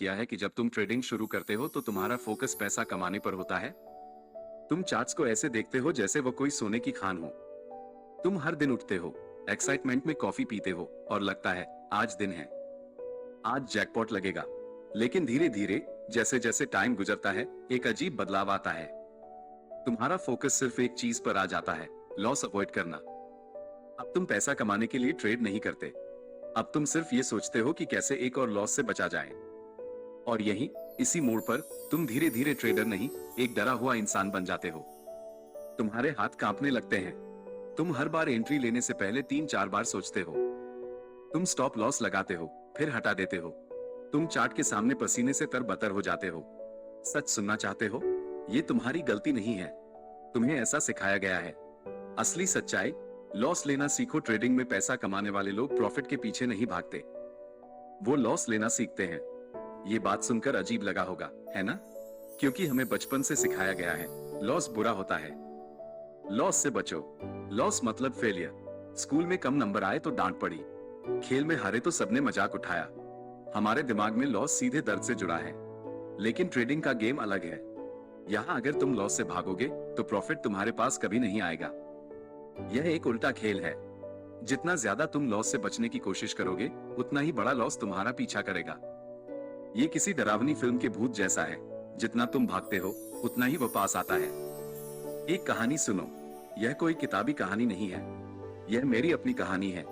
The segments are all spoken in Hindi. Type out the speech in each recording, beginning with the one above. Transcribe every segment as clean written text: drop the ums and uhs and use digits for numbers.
किया है कि जब तुम ट्रेडिंग शुरू करते हो तो तुम्हारा फोकस पैसा कमाने पर होता है। तुम चार्ट्स को ऐसे देखते हो जैसे वो कोई सोने की खान हो। तुम हर दिन उठते हो, एक्साइटमेंट में कॉफी पीते हो और लगता है आज दिन है, आज जैकपॉट लगेगा। लेकिन धीरे धीरे जैसे जैसे टाइम गुजरता है एक अजीब बदलाव आता है। तुम्हारा फोकस सिर्फ एक चीज पर आ जाता है, लॉस अवॉइड करना। अब तुम पैसा कमाने के लिए ट्रेड नहीं करते, अब तुम सिर्फ ये सोचते हो कि कैसे एक और लॉस से बचा जाए। और यही इसी मोड़ पर तुम धीरे धीरे ट्रेडर नहीं, एक डरा हुआ इंसान बन जाते हो। तुम्हारे हाथ कांपने लगते हैं। तुम हर बार एंट्री लेने से पहले 3-4 बार सोचते हो। तुम स्टॉप लॉस लगाते हो, फिर हटा देते हो। तुम चार्ट के सामने पसीने से तरबतर हो जाते हो। सच सुनना चाहते हो? ये तुम्हारी गलती नहीं है, तुम्हें ऐसा सिखाया गया है। असली सच्चाई, लॉस लेना सीखो। ट्रेडिंग में पैसा कमाने वाले लोग प्रॉफिट के पीछे नहीं भागते, वो लॉस लेना सीखते हैं। ये बात सुनकर अजीब लगा होगा, है ना? क्योंकि हमें बचपन से सिखाया गया है लॉस बुरा होता है, लॉस से बचो। लॉस मतलब फेलियर। स्कूल में कम नंबर आए तो डांट पड़ी, खेल में हारे तो सबने मजाक उठाया। हमारे दिमाग में लॉस सीधे दर्द से जुड़ा है। लेकिन ट्रेडिंग का गेम अलग है। यहाँ अगर तुम लॉस से भागोगे तो प्रॉफिट तुम्हारे पास कभी नहीं आएगा। यह एक उल्टा खेल है। जितना ज्यादा तुम लॉस से बचने की कोशिश करोगे उतना ही बड़ा लॉस तुम्हारा पीछा करेगा। ये किसी डरावनी फिल्म के भूत जैसा है, जितना तुम भागते हो उतना ही वो पास आता है। एक कहानी सुनो, यह कोई किताबी कहानी नहीं है, यह मेरी अपनी कहानी है।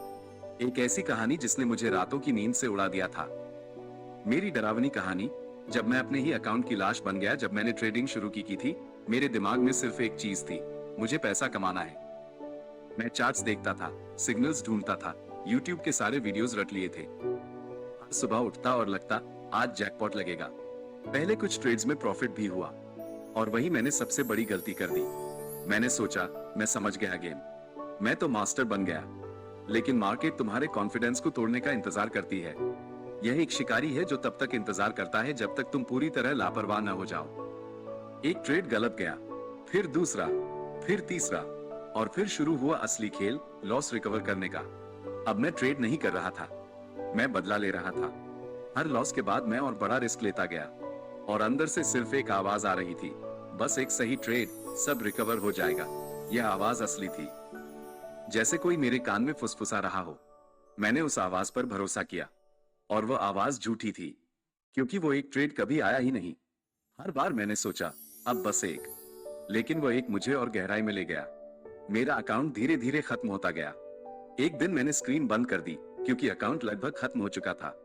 एक ऐसी कहानी जिसने मुझे रातों की नींद से उड़ा दिया था। मेरी डरावनी कहानी, जब मैं अपने ही अकाउंट की लाश बन गया। जब मैंने ट्रेडिंग शुरू की थी, मेरे दिमाग में सिर्फ एक चीज थी, मुझे पैसा कमाना है। मैं चार्ट्स देखता था, सिग्नल्स ढूंढता था, यूट्यूब के सारे वीडियोस रट लिए थे। सुबह उठता और लगता आज जैकपॉट लगेगा। पहले कुछ ट्रेड्स में प्रॉफिट भी हुआ, और वही मैंने सबसे बड़ी गलती कर दी। मैंने सोचा मैं समझ गया गेम, मैं तो मास्टर बन गया। लेकिन मार्केट तुम्हारे कॉन्फिडेंस को तोड़ने का इंतजार करती है। यह एक शिकारी है जो तब तक इंतजार करता है जब तक तुम पूरी तरह लापरवाह न हो जाओ। एक ट्रेड गलत गया, फिर दूसरा, फिर तीसरा, और फिर शुरू हुआ असली खेल, लॉस रिकवर करने का। अब मैं ट्रेड नहीं कर रहा था, मैं बदला ले रहा था। हर लॉस के बाद मैं और बड़ा रिस्क लेता गया, और अंदर से सिर्फ एक आवाज आ रही थी, बस एक सही ट्रेड, सब रिकवर हो जाएगा। यह आवाज असली थी, जैसे कोई मेरे कान में फुसफुसा रहा हो। मैंने उस आवाज पर भरोसा किया, और वह आवाज झूठी थी, क्योंकि वो एक ट्रेड कभी आया ही नहीं। हर बार मैंने सोचा अब बस एक, लेकिन वो एक मुझे और गहराई में ले गया। मेरा अकाउंट धीरे धीरे खत्म होता गया। एक दिन मैंने स्क्रीन बंद कर दी, क्योंकि अकाउंट लगभग खत्म हो चुका था।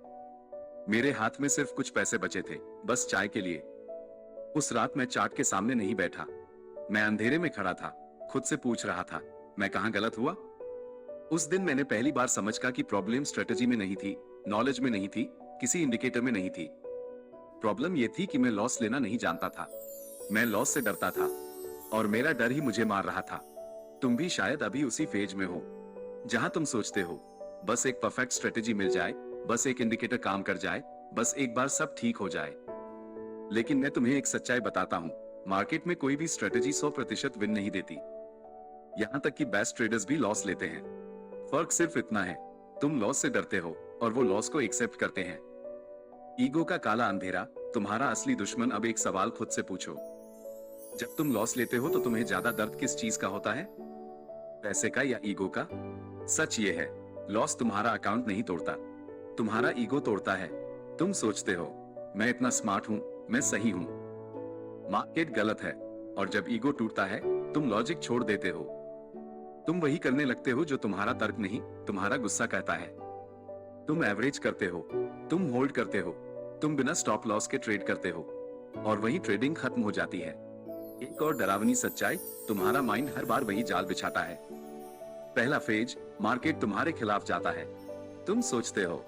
मेरे हाथ में सिर्फ कुछ पैसे बचे थे, बस चाय के लिए। उस रात मैं चार्ट के सामने नहीं बैठा, मैं अंधेरे में खड़ा था, खुद से पूछ रहा था मैं कहां गलत हुआ। उस दिन मैंने पहली बार समझा कि प्रॉब्लम स्ट्रेटजी में नहीं थी, नॉलेज में नहीं थी, किसी इंडिकेटर में नहीं थी। प्रॉब्लम यह थी कि मैं लॉस लेना नहीं जानता था। मैं लॉस से डरता था, और मेरा डर ही मुझे मार रहा था। तुम भी शायद अभी उसी फेज में हो, जहां तुम सोचते हो बस एक परफेक्ट स्ट्रेटजी मिल जाए, बस एक इंडिकेटर काम कर जाए, बस एक बार सब ठीक हो जाए। लेकिन मैं तुम्हें एक सच्चाई बताता हूं, मार्केट में कोई भी स्ट्रेटजी 100% विन नहीं देती। यहां तक कि बेस्ट ट्रेडर्स भी लॉस लेते हैं। फर्क सिर्फ इतना है, तुम लॉस से डरते हो और वो लॉस को एक्सेप्ट करते हैं। ईगो का काला अंधेरा तुम्हारा असली दुश्मन। अब एक सवाल खुद से पूछो, जब तुम लॉस लेते हो तो तुम्हें ज्यादा दर्द किस चीज का होता है, पैसे का या ईगो का? सच ये है, लॉस तुम्हारा अकाउंट नहीं तोड़ता, तुम्हारा ईगो तोड़ता है। तुम सोचते हो मैं इतना स्मार्ट हूं, मैं सही हूं, मार्केट गलत है, और जब ईगो टूटता है तुम लॉजिक छोड़ देते हो। तुम वही करने लगते हो जो तुम्हारा तर्क नहीं, तुम्हारा गुस्सा कहता है। तुम एवरेज करते हो, तुम होल्ड करते हो, तुम बिना स्टॉप लॉस के ट्रेड करते हो, और वही ट्रेडिंग खत्म हो जाती है। एक और डरावनी सच्चाई, तुम्हारा माइंड हर बार वही जाल बिछाता है। पहला फेज, मार्केट तुम्हारे खिलाफ जाता है। तुम सोचते हो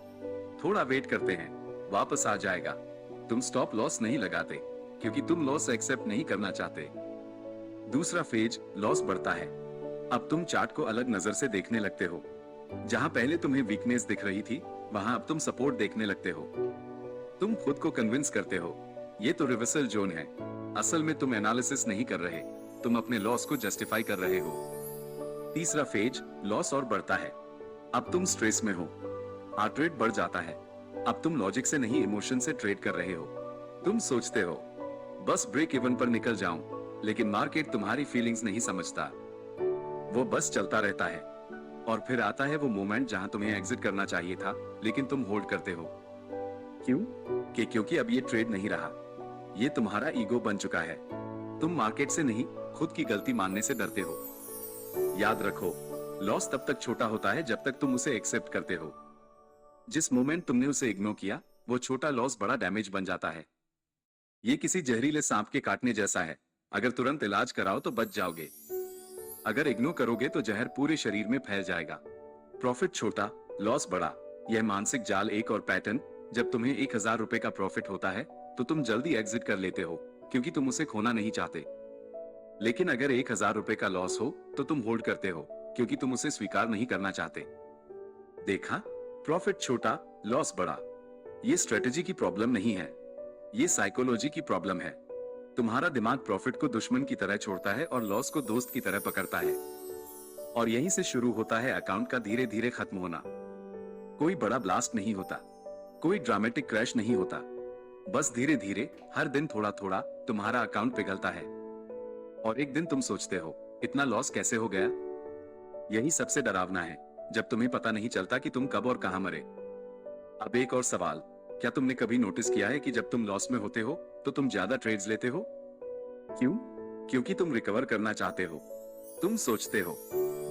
थोड़ा वेट करते हैं, वापस आ जाएगा। तुम स्टॉप लॉस नहीं लगाते, क्योंकि तुम लॉस एक्सेप्ट नहीं करना चाहते। दूसरा फेज, लॉस बढ़ता है। अब तुम चार्ट को अलग नजर से देखने लगते हो। जहां पहले तुम्हें वीकनेस दिख रही थी, वहां अब तुम सपोर्ट देखने लगते हो। तुम खुद को कन्विंस करते हो ये तो रिवर्सल जोन है। असल में तुम एनालिसिस नहीं कर रहे, तुम अपने लॉस को जस्टिफाई कर रहे हो। तीसरा फेज, लॉस और बढ़ता है। अब तुम स्ट्रेस में हो, हार्ट रेट बढ़ जाता है, अब तुम लॉजिक से नहीं इमोशन से ट्रेड कर रहे हो। तुम सोचते हो बस ब्रेक इवन पर निकल जाऊं, लेकिन मार्केट तुम्हारी फीलिंग्स नहीं समझता। वो बस चलता रहता है और फिर आता है वो मोमेंट जहां तुम्हें एग्जिट करना चाहिए था, लेकिन तुम होल्ड करते हो। क्यों? क्योंकि अब ये ट्रेड नहीं रहा, ये तुम्हारा ईगो बन चुका है। तुम मार्केट से नहीं, खुद की गलती मानने से डरते हो। याद रखो, लॉस तब तक छोटा होता है जब तक तुम उसे एक्सेप्ट करते हो। जिस मोमेंट तुमने उसे इग्नोर किया, वो छोटा लॉस बड़ा डैमेज बन जाता है। ये किसी जहरीले सांप के काटने जैसा है। अगर तुरंत इलाज कराओ तो बच जाओगे, अगर इग्नोर करोगे तो जहर पूरे शरीर में फैल जाएगा। प्रॉफिट छोटा, लॉस बड़ा, यह मानसिक जाल एक और पैटर्न। जब तुम्हें 1,000 रुपए का प्रॉफिट होता है तो तुम जल्दी एग्जिट कर लेते हो, क्योंकि तुम उसे खोना नहीं चाहते। लेकिन अगर 1,000 रुपए का लॉस हो तो तुम होल्ड करते हो, क्योंकि तुम उसे स्वीकार नहीं करना चाहते। देखा, प्रॉफिट छोटा, लॉस बड़ा। ये स्ट्रेटेजी की प्रॉब्लम नहीं है, ये साइकोलॉजी की प्रॉब्लम है। तुम्हारा दिमाग प्रॉफिट को दुश्मन की तरह छोड़ता है और लॉस को दोस्त की तरह पकड़ता है। और यहीं से शुरू होता है अकाउंट का धीरे धीरे खत्म होना। कोई बड़ा ब्लास्ट नहीं होता, कोई ड्रामेटिक क्रैश नहीं होता, बस धीरे धीरे हर दिन थोड़ा थोड़ा तुम्हारा अकाउंट पिघलता है। और एक दिन तुम सोचते हो, इतना लॉस कैसे हो गया? यही सबसे डरावना है, जब तुम्हें पता नहीं चलता कि तुम कब और कहां मरे। अब एक और सवाल, क्या तुमने कभी नोटिस किया है कि जब तुम लॉस में होते हो तो तुम ज्यादा ट्रेड्स लेते हो? क्यों? क्योंकि तुम रिकवर करना चाहते हो। तुम सोचते हो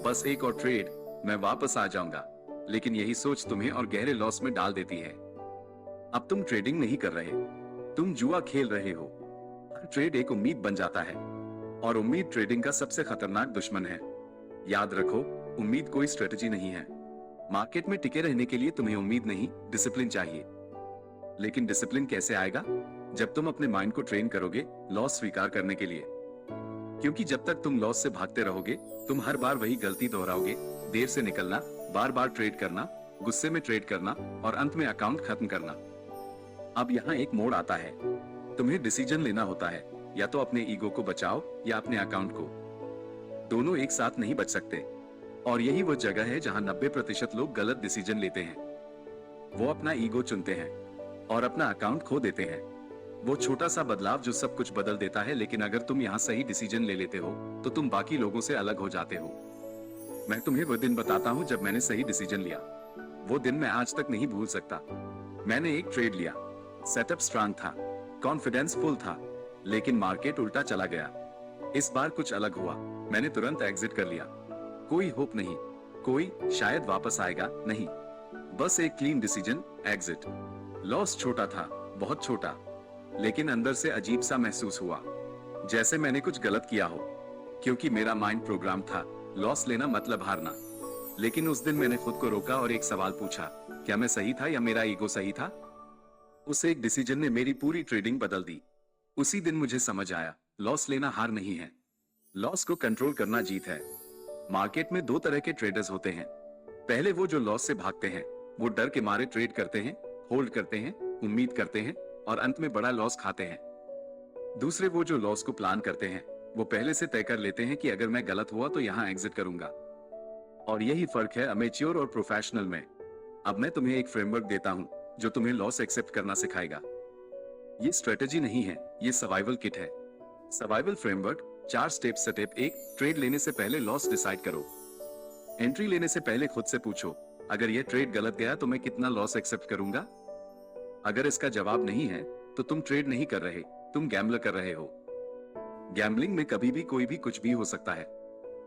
बस एक और ट्रेड, मैं वापस आ जाऊंगा। लेकिन यही सोच तुम्हें और गहरे लॉस में डाल देती है। अब तुम ट्रेडिंग नहीं कर रहे, तुम जुआ खेल रहे हो। हर ट्रेड एक उम्मीद बन जाता है, और उम्मीद ट्रेडिंग का सबसे खतरनाक दुश्मन है। याद रखो, उम्मीद कोई स्ट्रेटजी नहीं है। मार्केट में टिके रहने के लिए तुम्हें उम्मीद नहीं, डिसिप्लिन चाहिए। लेकिन डिसिप्लिन कैसे आएगा? जब तुम अपने माइंड को ट्रेन करोगे लॉस स्वीकार करने के लिए। क्योंकि जब तक तुम लॉस से भागते रहोगे, तुम हर बार वही गलती दोहराओगे। देर से निकलना, बार बार ट्रेड करना, गुस्से में ट्रेड करना, और अंत में अकाउंट खत्म करना। अब यहाँ एक मोड़ आता है, तुम्हें डिसीजन लेना होता है, या तो अपने ईगो को बचाओ या अपने अकाउंट को। दोनों एक साथ नहीं बच सकते। और यही वो जगह है जहां 90% लोग गलत डिसीजन लेते हैं। वो अपना ईगो चुनते हैं और अपना अकाउंट खो देते हैं। वो छोटा सा बदलाव जो सब कुछ बदल देता है, लेकिन अगर तुम यहाँ सही डिसीजन ले लेते हो तो तुम बाकी लोगों से अलग हो जाते हो। मैं तुम्हें वो दिन बताता हूँ जब मैंने सही डिसीजन लिया। वो दिन मैं आज तक नहीं भूल सकता। मैंने एक ट्रेड लिया, सेटअप स्ट्रांग था, कॉन्फिडेंस फुल था, लेकिन मार्केट उल्टा चला गया। इस बार कुछ अलग हुआ, मैंने तुरंत एग्जिट कर लिया। कोई होप नहीं, कोई शायद वापस आएगा नहीं, बस एक क्लीन डिसीजन, एग्जिट। लॉस छोटा था, बहुत छोटा, लेकिन अंदर से अजीब सा महसूस हुआ, जैसे मैंने कुछ गलत किया हो। क्योंकि मेरा माइंड प्रोग्राम था, लॉस लेना मतलब हारना। लेकिन उस दिन मैंने खुद को रोका और एक सवाल पूछा, क्या मैं सही था या मेरा ईगो सही था? उस एक डिसीजन ने मेरी पूरी ट्रेडिंग बदल दी। उसी दिन मुझे समझ आया, लॉस लेना हार नहीं है, लॉस को कंट्रोल करना जीत है। मार्केट में दो तरह के ट्रेडर्स होते हैं। पहले वो जो लॉस से भागते हैं, वो डर के मारे ट्रेड करते हैं, होल्ड करते हैं, उम्मीद करते हैं और अंत में बड़ा लॉस खाते हैं। दूसरे वो जो लॉस को प्लान करते हैं, वो पहले से तय कर लेते हैं कि अगर मैं गलत हुआ तो यहां एग्जिट करूंगा। और यही फर्क है अमेच्योर और प्रोफेशनल में। अब मैं तुम्हें एक फ्रेमवर्क देता हूं जो तुम्हें लॉस एक्सेप्ट करना सिखाएगा। ये स्ट्रेटेजी नहीं है, ये सर्वाइवल किट है। Survival framework, 4 step. Step 1, trade लेने से पहले लॉस डिसाइड करो। एंट्री लेने से पहले खुद से पूछो, अगर यह ट्रेड गलत गया तो मैं कितना लॉस एक्सेप्ट करूंगा? अगर इसका जवाब नहीं है तो तुम ट्रेड नहीं कर रहे, तुम गैम्बल कर रहे हो। गैम्बलिंग में कभी भी कोई भी कुछ भी हो सकता है,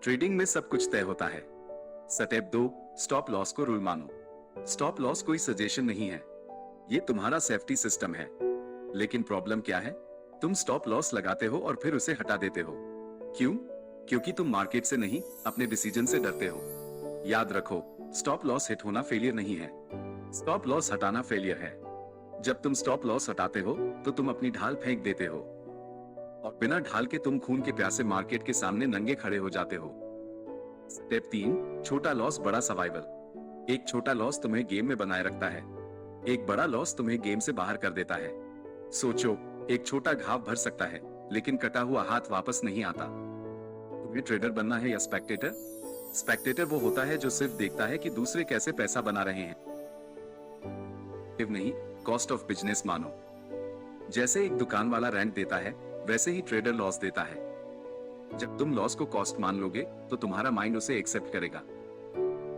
ट्रेडिंग में सब कुछ तय होता है। स्टेप 2, स्टॉप लॉस को रूल मानो। स्टॉप लॉस कोई सजेशन नहीं है, ये तुम्हारा सेफ्टी सिस्टम है। लेकिन प्रॉब्लम क्या है? तुम स्टॉप लॉस लगाते हो और फिर उसे हटा देते हो। क्यों? क्योंकि तुम मार्केट से नहीं, अपने डिसीजन से डरते हो। याद रखो, स्टॉप लॉस हिट होना फेलियर नहीं है, स्टॉप लॉस हटाना फेलियर है। जब तुम स्टॉप लॉस हटाते हो तो तुम अपनी ढाल फेंक देते हो, और बिना ढाल के तुम खून के प्यासे मार्केट के सामने नंगे खड़े हो जाते हो। स्टेप 3, छोटा लॉस बड़ा सर्वाइवल। एक छोटा लॉस तुम्हें गेम में बनाए रखता है, एक बड़ा लॉस तुम्हें गेम से बाहर कर देता है। सोचो, एक छोटा घाव भर सकता है, लेकिन कटा हुआ हाथ वापस नहीं आता। तुम्हें ट्रेडर बनना है या स्पेक्टेटर? स्पेक्टेटर वो होता है जो सिर्फ देखता है कि दूसरे कैसे पैसा बना रहे हैं। नहीं, कॉस्ट ऑफ बिजनेस मानो। जैसे एक दुकान वाला रेंट देता है, वैसे ही ट्रेडर लॉस देता है। जब तुम लॉस को कॉस्ट मान लोगे तो तुम्हारा माइंड उसे एक्सेप्ट करेगा।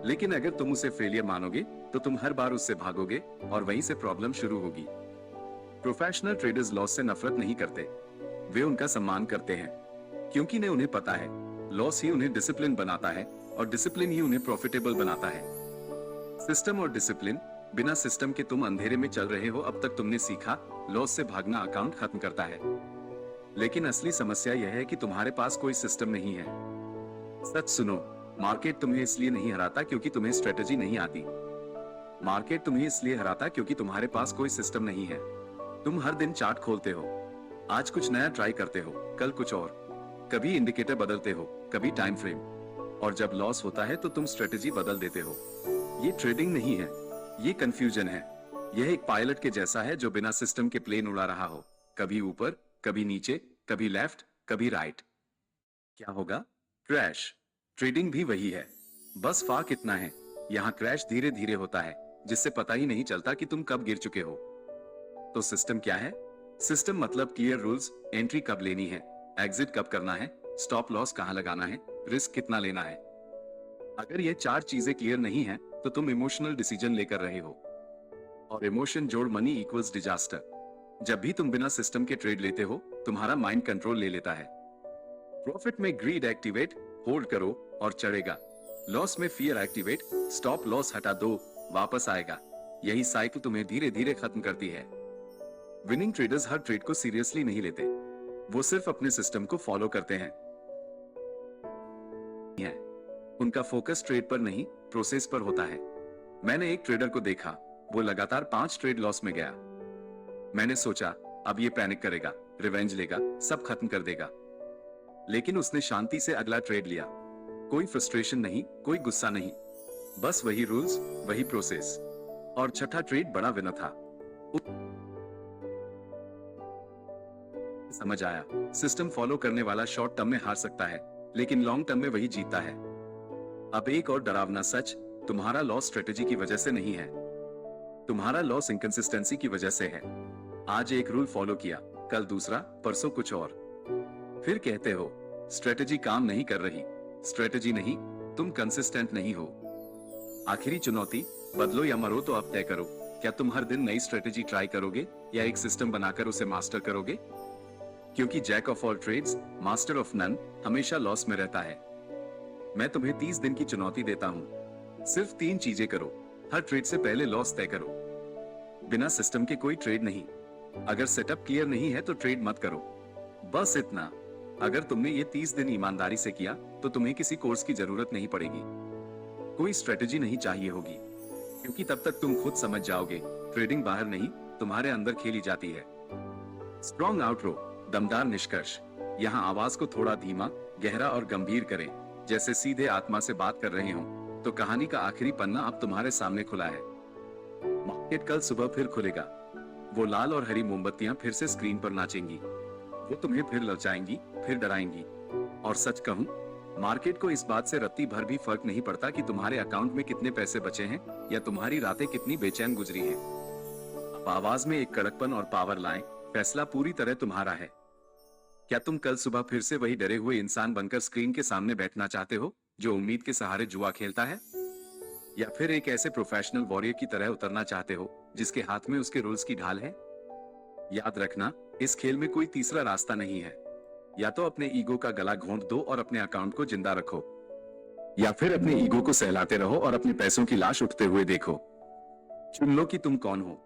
लेकिन अगर तुम उसे फेलियर मानोगे तो तुम हर बार उससे भागोगे और वहीं से प्रॉब्लम शुरू होगी। प्रोफेशनल ट्रेडर्स लॉस से नफरत नहीं करते, वे उनका सम्मान करते हैं, क्योंकि उन्हें पता है लॉस ही उन्हें डिसिप्लिन बनाता है और डिसिप्लिन ही उन्हें प्रॉफिटेबल बनाता है। सिस्टम और डिसिप्लिन, बिना सिस्टम के तुम अंधेरे में चल रहे हो। अब तक तुमने सीखा लॉस से भागना अकाउंट खत्म करता है, लेकिन असली समस्या यह है कि तुम्हारे पास कोई सिस्टम नहीं है। सच सुनो, मार्केट तुम्हें इसलिए नहीं हराता क्योंकि तुम्हें स्ट्रेटेजी नहीं आती। मार्केट तुम्हें इसलिए हराता क्योंकि तुम्हारे पास कोई सिस्टम नहीं है। तुम हर दिन चार्ट खोलते हो, आज कुछ नया ट्राई करते हो, कल कुछ और, कभी इंडिकेटर बदलते हो, कभी टाइम फ्रेम, और जब लॉस होता है तो तुम स्ट्रेटेजी बदल देते हो। ये ट्रेडिंग नहीं है, ये कंफ्यूजन है। यह एक पायलट के जैसा है जो बिना सिस्टम के प्लेन उड़ा रहा हो, कभी ऊपर, कभी नीचे, कभी लेफ्ट, कभी राइट। क्या होगा? क्रैश। ट्रेडिंग भी वही है, बस फर्क इतना है, यहाँ क्रैश धीरे धीरे होता है, जिससे पता ही नहीं चलता कि तुम कब गिर चुके हो। तो सिस्टम क्या है? सिस्टम मतलब क्लियर रूल्स, एंट्री कब लेनी है, एग्जिट कब करना है, स्टॉप लॉस कहां लगाना है, रिस्क कितना लेना है। अगर ये चार चीजें क्लियर नहीं है तो तुम इमोशनल डिसीजन लेकर रहे हो, और इमोशन जोड़ मनी इक्वल्स डिजास्टर। जब भी तुम बिना सिस्टम के ट्रेड लेते हो, तुम्हारा माइंड कंट्रोल ले लेता है। प्रॉफिट में ग्रीड एक्टिवेट, होल्ड करो और चढ़ेगा। लॉस में फियर एक्टिवेट, स्टॉप लॉस हटा दो, वापस आएगा। यही साइकिल तुम्हें धीरे धीरे खत्म करती है। विनिंग ट्रेडर्स हर ट्रेड को सीरियसली नहीं लेते, वो सिर्फ अपने सिस्टम को फॉलो करते हैं। उनका फोकस ट्रेड पर नहीं, प्रोसेस पर होता है। मैंने एक ट्रेडर को देखा, वो लगातार 5 ट्रेड लॉस में गया। मैंने सोचा अब ये पैनिक करेगा, रिवेंज लेगा, सब खत्म कर देगा। लेकिन उसने शांति से अगला ट्रेड लिया। कोई फ्रस्ट्रेशन नहीं, कोई गुस्सा नहीं, बस वही रूल्स, वही प्रोसेस। और छठा ट्रेड बड़ा विनर था। समझ आया, सिस्टम फॉलो करने वाला शॉर्ट टर्म में हार सकता है, लेकिन लॉन्ग टर्म में वही जीतता है। अब एक और डरावना सच, तुम्हारा लॉस स्ट्रेटेजी की वजह से नहीं है, तुम्हारा लॉस इनकंसिस्टेंसी की वजह से है। आज एक रूल फॉलो किया, कल दूसरा, परसों कुछ और, फिर कहते हो स्ट्रेटेजी काम नहीं कर रही। स्ट्रेटेजी नहीं, तुम कंसिस्टेंट नहीं हो। आखिरी चुनौती, बदलो या मरो तो अब तय करो। क्या तुम हर दिन नई स्ट्रेटेजी ट्राई करोगे या एक सिस्टम बनाकर उसे मास्टर करोगे? क्योंकि jack of all trades, master of none हमेशा लॉस में रहता है। मैं तुम्हें 30 दिन की चुनौती देता हूं। सिर्फ 3 चीजें करो। हर ट्रेड से पहले लॉस तय करो। बिना सिस्टम के कोई ट्रेड नहीं। अगर सेटअप क्लियर नहीं है तो ट्रेड मत करो, बस इतना। अगर तुमने ये 30 दिन ईमानदारी से किया तो तुम्हें किसी कोर्स की जरूरत नहीं पड़ेगी, कोई स्ट्रेटेजी नहीं चाहिए होगी, क्योंकि तब तक तुम खुद समझ जाओगे ट्रेडिंग बाहर नहीं, तुम्हारे अंदर खेली जाती है। स्ट्रॉन्ग आउटरो, दमदार निष्कर्ष। यहाँ आवाज को थोड़ा धीमा, गहरा और गंभीर करें, जैसे सीधे आत्मा से बात कर रहे हो। तो कहानी का आखिरी पन्ना अब तुम्हारे सामने खुला है। मार्केट कल सुबह फिर खुलेगा। वो लाल और हरी मोमबत्तियां फिर से स्क्रीन पर नाचेंगी। वो तुम्हें फिर ललचाएंगी, फिर डराएंगी। और सच कहूं, मार्केट को इस बात से रत्ती भर भी फर्क नहीं पड़ता कि तुम्हारे अकाउंट में कितने पैसे बचे हैं या तुम्हारी रातें कितनी बेचैन गुजरी हैं। अब आवाज में एक कड़कपन और पावर लाएं, फैसला पूरी तरह तुम्हारा है। क्या तुम कल सुबह फिर से वही डरे हुए इंसान बनकर स्क्रीन के सामने बैठना चाहते हो, जो उम्मीद के सहारे जुआ खेलता है? या फिर एक ऐसे प्रोफेशनल वॉरियर की तरह उतरना चाहते हो, जिसके हाथ में उसके रूल्स की ढाल है? याद रखना, इस खेल में कोई तीसरा रास्ता नहीं है। या तो अपने ईगो का गला घोंट दो और अपने अकाउंट को जिंदा रखो, या फिर अपने ईगो को सहलाते रहो और अपने पैसों की लाश उठते हुए देखो। चुन लो कि तुम कौन हो।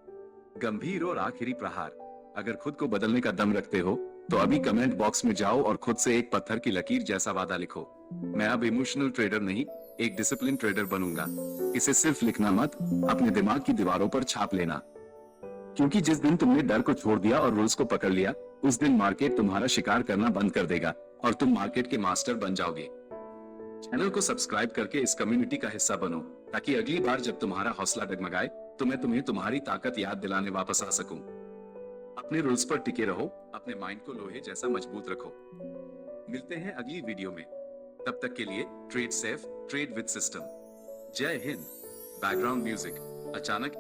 गंभीर और आखिरी प्रहार। अगर खुद को बदलने का दम रखते हो तो अभी कमेंट बॉक्स में जाओ और खुद से एक पत्थर की लकीर जैसा वादा लिखो। मैं अब इमोशनल ट्रेडर नहीं, एक डिसिप्लिन ट्रेडर बनूंगा। इसे सिर्फ लिखना मत, अपने दिमाग की दीवारों पर छाप लेना। क्योंकि जिस दिन तुमने डर को छोड़ दिया और रूल्स को पकड़ लिया, उस दिन मार्केट तुम्हारा शिकार करना बंद कर देगा और तुम मार्केट के मास्टर बन जाओगे। चैनल को सब्सक्राइब करके इस कम्युनिटी का हिस्सा बनो, ताकि अगली बार जब तुम्हारा हौसला डगमगाए तो मैं तुम्हें तुम्हारी ताकत याद दिलाने वापस आ सकूं। अपने रूल्स पर टिके रहो, अपने माइंड को लोहे जैसा मजबूत रखो। मिलते हैं अगली वीडियो में, तब तक के लिए trade safe, trade with system. जय हिंद। Background music. अचानक